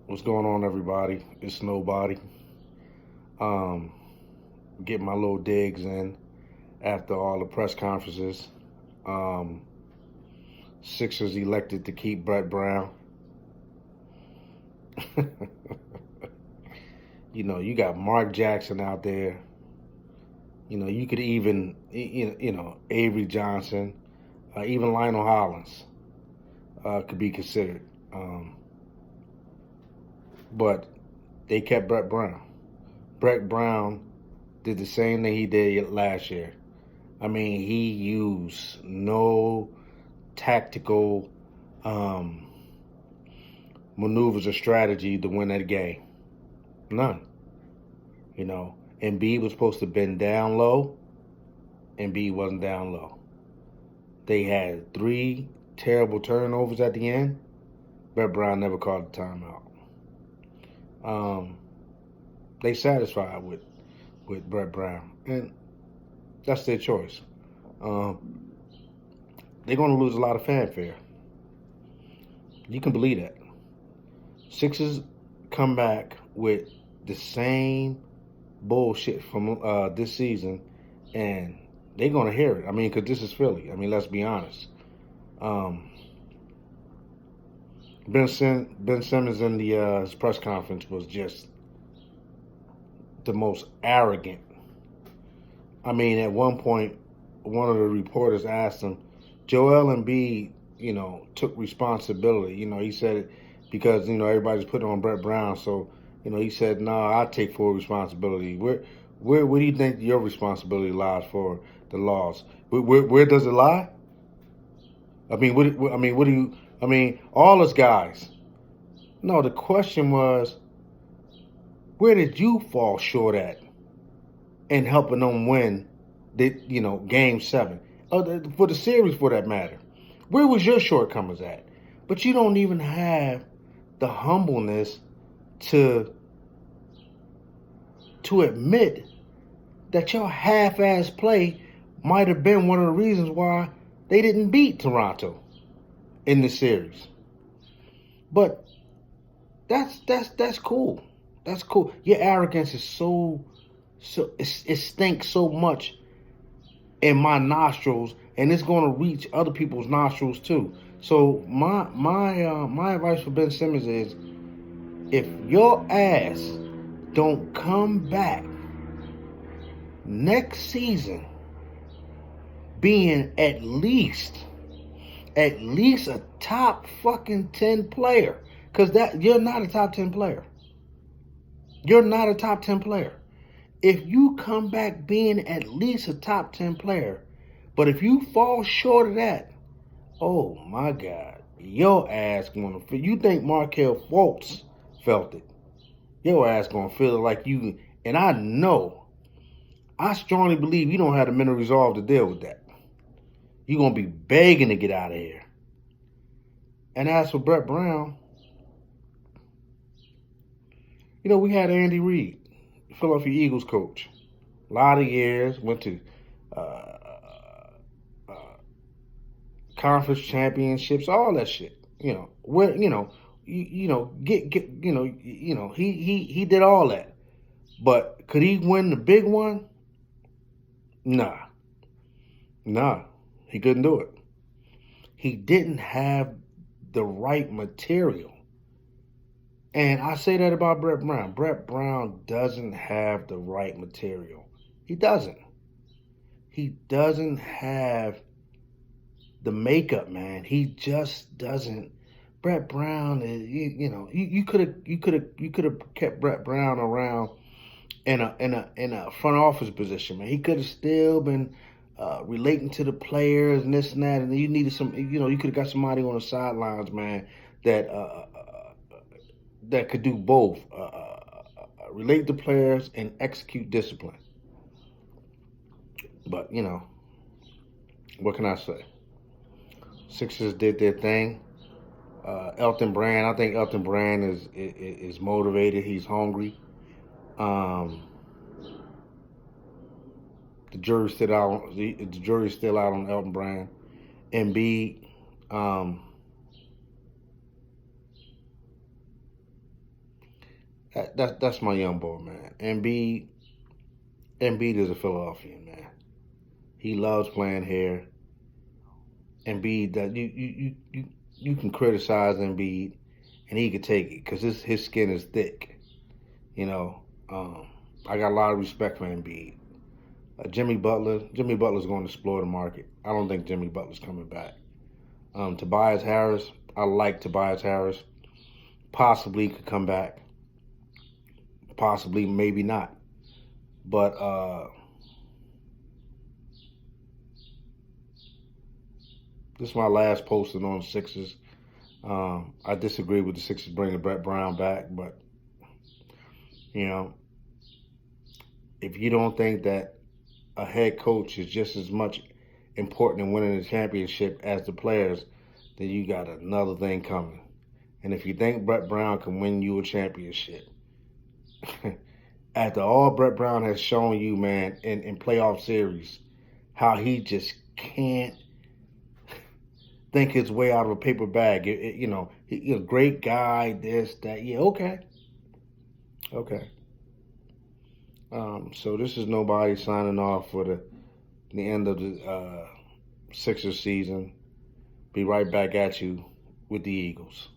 What's going on, everybody? It's Nobody. Um, Getting my little digs in after all the press conferences. Um, Sixers elected to keep Brett Brown. You got Mark Jackson out there. You could even, Avery Johnson, even Lionel Hollins could be considered. But they kept Brett Brown. Brett Brown did the same thing he did last year. I mean, he used no tactical um, maneuvers or strategy to win that game. None. Embiid was supposed to bend down low. Embiid wasn't down low. They had 3 terrible turnovers at the end. Brett Brown never called the timeout. They satisfied with Brett Brown, and that's their choice. They're going to lose a lot of fanfare. You can believe that. Sixers come back with the same bullshit from this season, and they're going to hear it. I mean, because this is Philly. I mean, let's be honest. Ben Simmons in the his press conference was just the most arrogant. I mean, at one point, one of the reporters asked him, Joel Embiid, took responsibility. He said it because, everybody's putting on Brett Brown. So, he said, no, I take full responsibility. Where do you think your responsibility lies for the loss? Where does it lie? I mean, what do you, all us guys. No, the question was, where did you fall short at in helping them win game 7? For the series, for that matter. Where was your shortcomings at? But you don't even have the humbleness to admit that your half-ass play might have been one of the reasons why they didn't beat Toronto in the series. But that's cool. That's cool. Your arrogance is so it stinks so much in my nostrils, and it's going to reach other people's nostrils too. So my advice for Ben Simmons is, if your ass don't come back next season being at least a top fucking 10 player, because that you're not a top 10 player. You're not a top 10 player. If you come back being at least a top 10 player, but if you fall short of that, oh my God, your ass gonna feel. You think Markelle Fultz felt it? Your ass gonna feel it like you. And I strongly believe you don't have the mental resolve to deal with that. You're gonna be begging to get out of here. And as for Brett Brown, we had Andy Reid, Philadelphia Eagles coach. A lot of years, went to conference championships, all that shit. Where he did all that. But could he win the big one? Nah, he couldn't do it. He didn't have the right material. And I say that about Brett Brown. Brett Brown doesn't have the right material. He doesn't. He doesn't have the makeup, man. He just doesn't. Brett Brown is, you could have kept Brett Brown around in a front office position, man. He could have still been relating to the players and this and that, and you needed some. You could have got somebody on the sidelines, man, that could do both, relate to players and execute discipline. But, what can I say? Sixers did their thing. Elton Brand, I think Elton Brand is motivated. He's hungry. The jury's still out. The jury's still out on Elton Brand. Embiid, That's my young boy, man. Embiid is a Philadelphian, man. He loves playing here. Embiid, that you can criticize Embiid, and he could take it because his skin is thick. You know, I got a lot of respect for Embiid. Jimmy Butler's going to explore the market. I don't think Jimmy Butler's coming back. Tobias Harris, I like Tobias Harris. Possibly could come back. Possibly, maybe not. But this is my last posting on the Sixers. I disagree with the Sixers bringing Brett Brown back, but you know, if you don't think that a head coach is just as much important in winning the championship as the players, then you got another thing coming. And if you think Brett Brown can win you a championship, after all Brett Brown has shown you, man, in playoff series, how he just can't think his way out of a paper bag. He's a great guy, this, that. Yeah, okay. Okay. So this is nobody signing off for the end of the Sixers season. Be right back at you with the Eagles.